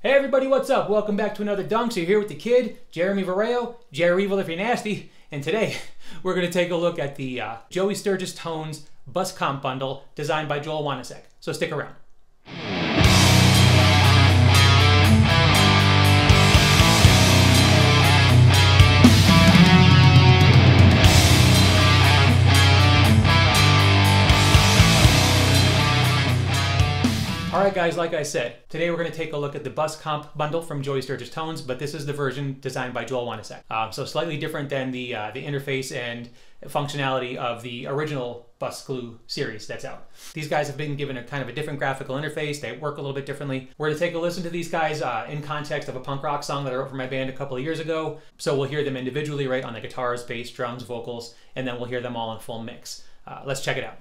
Hey everybody, what's up? Welcome back to another Dunk. So you're here with the kid, Jeremy Vareo, Jerry Evil if you're nasty, and today we're going to take a look at the Joey Sturgis Tones Bus Comp Bundle designed by Joel Wanasek. So stick around. Alright guys, like I said, today we're going to take a look at the Bus Comp Bundle from Joey Sturgis Tones, but this is the version designed by Joel Wanasek. So slightly different than the interface and functionality of the original Bus Glue series that's out. These guys have been given a kind of a different graphical interface. They work a little bit differently. We're going to take a listen to these guys in context of a punk rock song that I wrote for my band a couple of years ago. So we'll hear them individually, right, on the guitars, bass, drums, vocals, and then we'll hear them all in full mix. Let's check it out.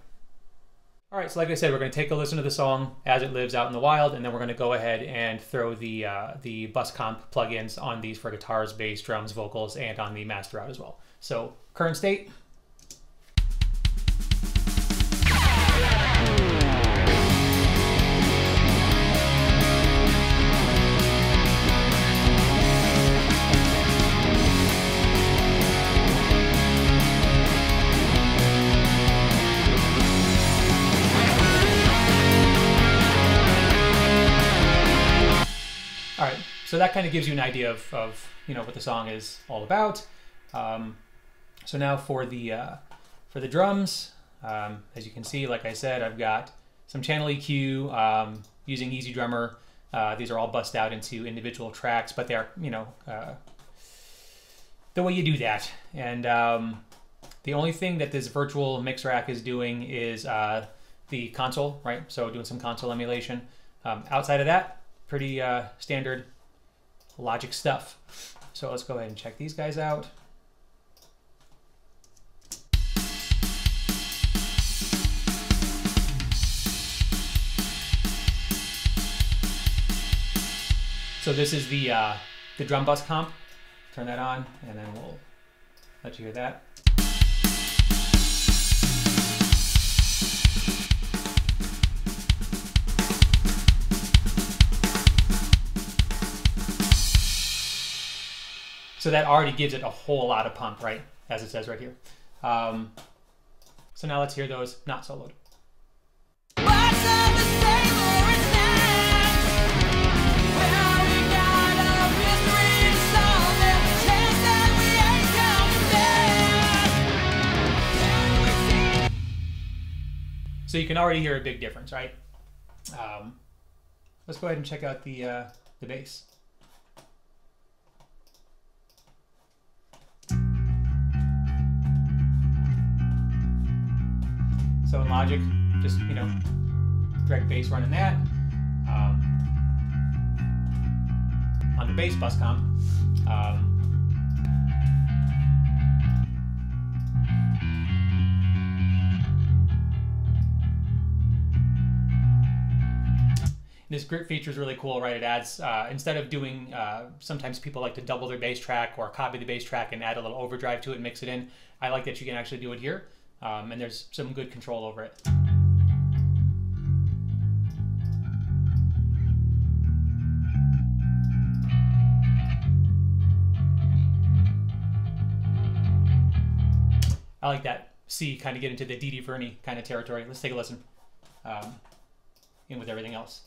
All right, so like I said, we're going to take a listen to the song as it lives out in the wild, and then we're going to go ahead and throw the Bus Comp plugins on these for guitars, bass, drums, vocals, and on the master out as well. So current state. All right, so that kind of gives you an idea of you know what the song is all about. So now for the drums, as you can see, like I said, I've got some channel EQ using Easy Drummer. These are all bussed out into individual tracks, but they are the way you do that. And the only thing that this virtual mix rack is doing is the console, right? So doing some console emulation. Outside of that, pretty standard Logic stuff. So let's go ahead and check these guys out. So this is the drum bus comp. Turn that on, and then we'll let you hear that. So that already gives it a whole lot of pump, right? As it says right here. So now let's hear those not soloed. So you can already hear a big difference, right? Let's go ahead and check out the bass. So in Logic, just, you know, direct bass running that. On the bass bus comp. This grip feature is really cool, right? It adds, instead of doing, sometimes people like to double their bass track or copy the bass track and add a little overdrive to it and mix it in. I like that you can actually do it here. And there's some good control over it. I like that C kind of get into the Dee Verney kind of territory. Let's take a listen in with everything else.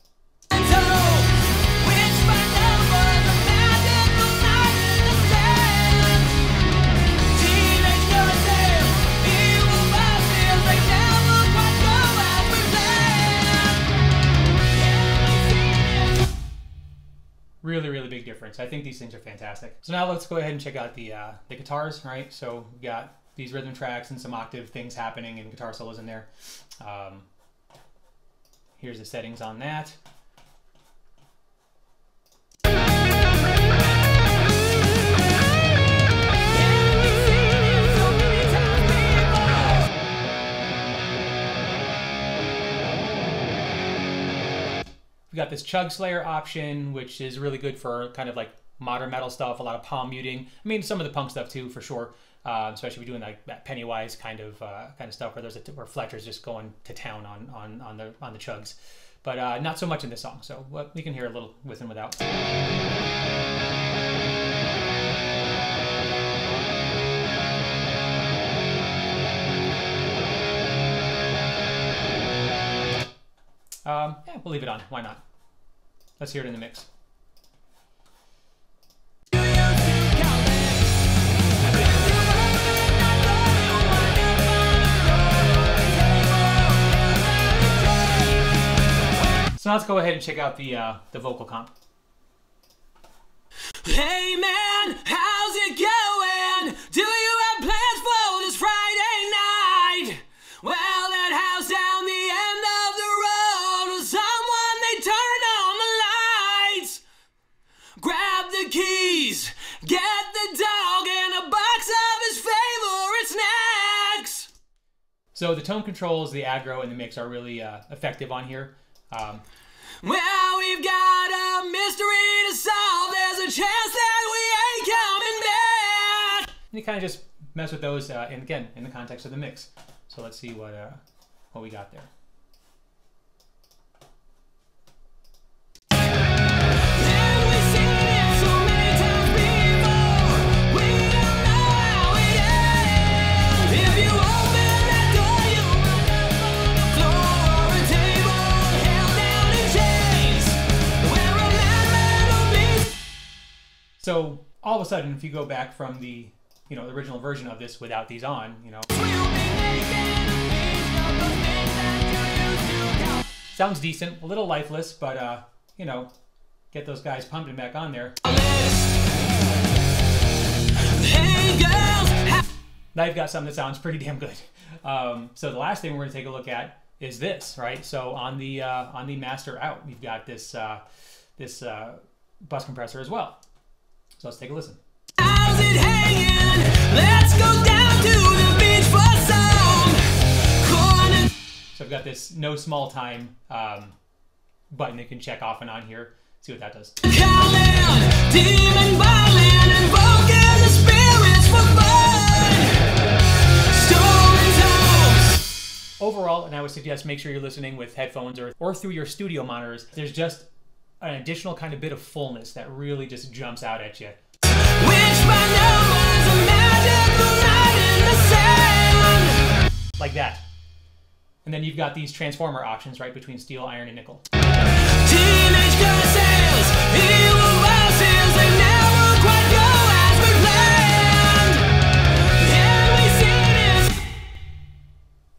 Really big difference. I think these things are fantastic. So now let's go ahead and check out the guitars, right? So we've got these rhythm tracks and some octave things happening and guitar solos in there. Here's the settings on that. We got this Chug Slayer option, which is really good for kind of like modern metal stuff, a lot of palm muting. I mean, some of the punk stuff too, for sure. Especially if you're doing like that Pennywise kind of stuff where there's where Fletcher's just going to town on the chugs. but not so much in this song. So we can hear a little with and without. Yeah, we'll leave it on. Why not? Let's hear it in the mix. So now let's go ahead and check out the vocal comp. Hey man, how's it going? Do you have plans for this Friday night? Well, that house down the end of the road was someone, they turned on the lights. Grab the keys, get the dog and a box of his favorite snacks. So the tone controls, the aggro, and the mix are really effective on here. Well, we've got a mystery to solve. There's a chance that we ain't coming back. And you kind of just mess with those, and again, in the context of the mix. So let's see what we got there. So all of a sudden, if you go back from the, the original version of this without these on, sounds decent, a little lifeless, but get those guys pumping back on there. Now you've got something that sounds pretty damn good. So the last thing we're going to take a look at is this, right? So on the master out, you've got this this bus compressor as well. So let's take a listen. How's it hanging? Let's go down to the beach for some. So I've got this no small time button you can check off and on here. See what that does. Calling, demon balling, invoking the spirits for fun. Stolen tones. Overall, and I would suggest make sure you're listening with headphones or through your studio monitors. There's just an additional kind of bit of fullness that really just jumps out at you. Like that. And then you've got these transformer options right between steel, iron, and nickel. Teenage girl sales, evil bosses, they never quite go as we planned. Yeah, we see this.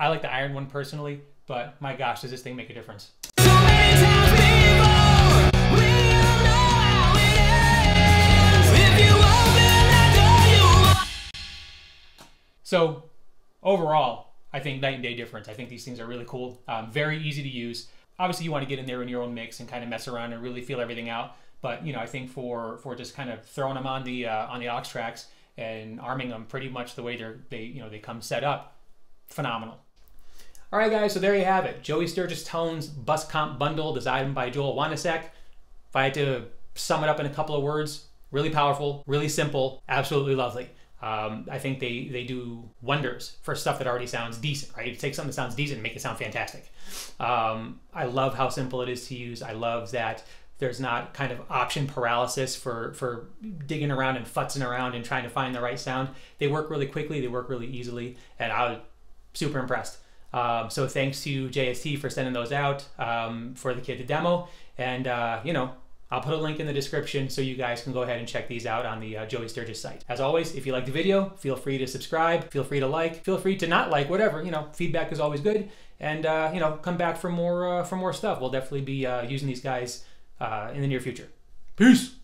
I like the iron one personally, but my gosh, does this thing make a difference. So many times before, we don't know how it ends. If you open that door, you. So overall, I think night and day difference. I think these things are really cool, very easy to use. Obviously, you want to get in there in your own mix and kind of mess around and really feel everything out. But I think for just kind of throwing them on the aux tracks and arming them pretty much the way they come set up, phenomenal. All right, guys, so there you have it. Joey Sturgis Tones Bus Comp Bundle designed by Joel Wanasek. If I had to sum it up in a couple of words, really powerful, really simple, absolutely lovely. I think they do wonders for stuff that already sounds decent, right? You take something that sounds decent and make it sound fantastic. I love how simple it is to use. I love that there's not kind of option paralysis for digging around and futzing around and trying to find the right sound. They work really quickly, they work really easily, and I was super impressed. So thanks to JST for sending those out for the kid to demo. And, I'll put a link in the description so you guys can go ahead and check these out on the Joey Sturgis site. As always, if you like the video, feel free to subscribe, feel free to like, feel free to not like, whatever, feedback is always good. And, come back for more stuff. We'll definitely be using these guys in the near future. Peace.